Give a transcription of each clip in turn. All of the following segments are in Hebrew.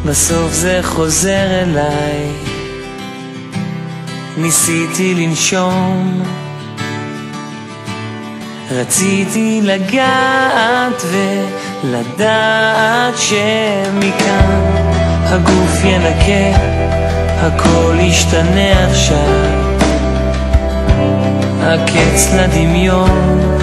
בסוף זה חוזר אליי. ניסיתי לנשום, רציתי לגעת ולדעת שמכאן הגוף ינקה, הכל ישתנה עכשיו. הקץ לדמיון,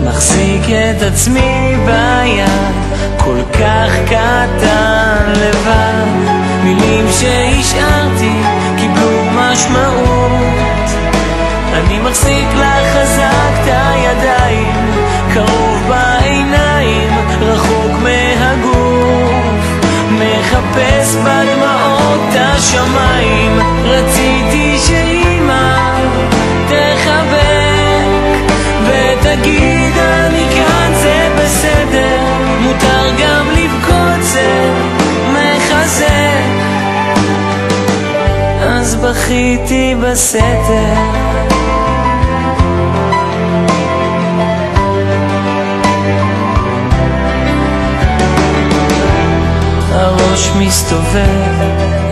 מחזיק את עצמי ביד, כל כך קטן לבד. מילים שהשארתי קיבלו משמעות, אני מחזיק לך חזק את הידיים, קרוב בעיניים, רחוק מהגוף, מחפש בדמעות השמיים. רציתי שאמא תחבק ותגיד אני כאן, זה בסדר, מותר גם לבכות, זה מחזק. אז בכיתי בסתר, הראש מסתובב,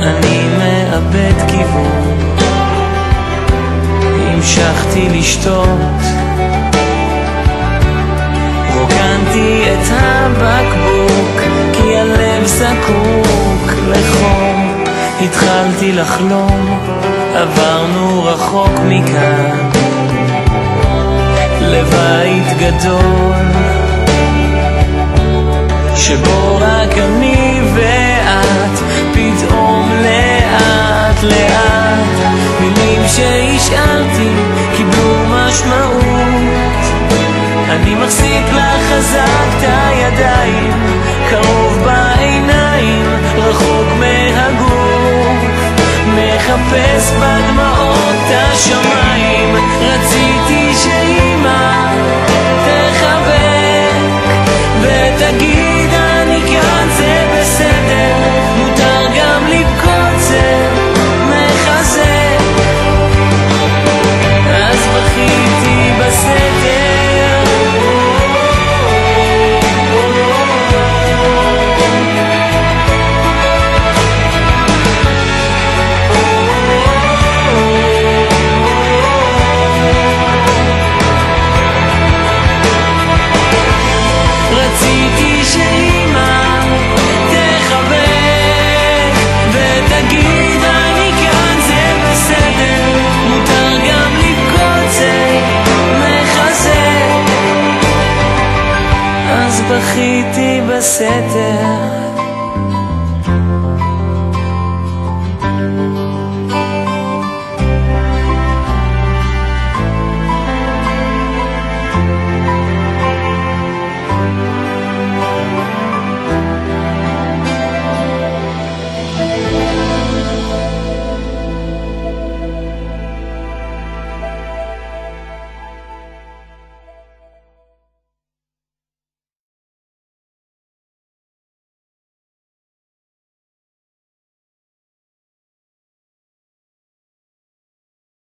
אני מאבד כיוון. המשכתי לשתות, רוקנתי את הבקבוק, כי הלב זקוק לחום. התחלתי לחלום, עברנו רחוק מכאן, לבית גדול שבו רק אני ואת, פתאום לאט לאט מילים שהשארתי קיבלו משמעות. אני מחזיק לך חזק את הידיים, קרוב בעיניים, רחוק מהגוף, מחפש בדמעות השמיים. רציתי שאמא תחבק ותגיד אני כאן, זה בסדר, מותר גם לבכות, זה מחזק. אז בכיתי בסתר, רציתי שאמא תחבק ותגיד אני כאן, זה בסדר, מותר גם לבכות, זה מחזק. אז בכיתי בסתר.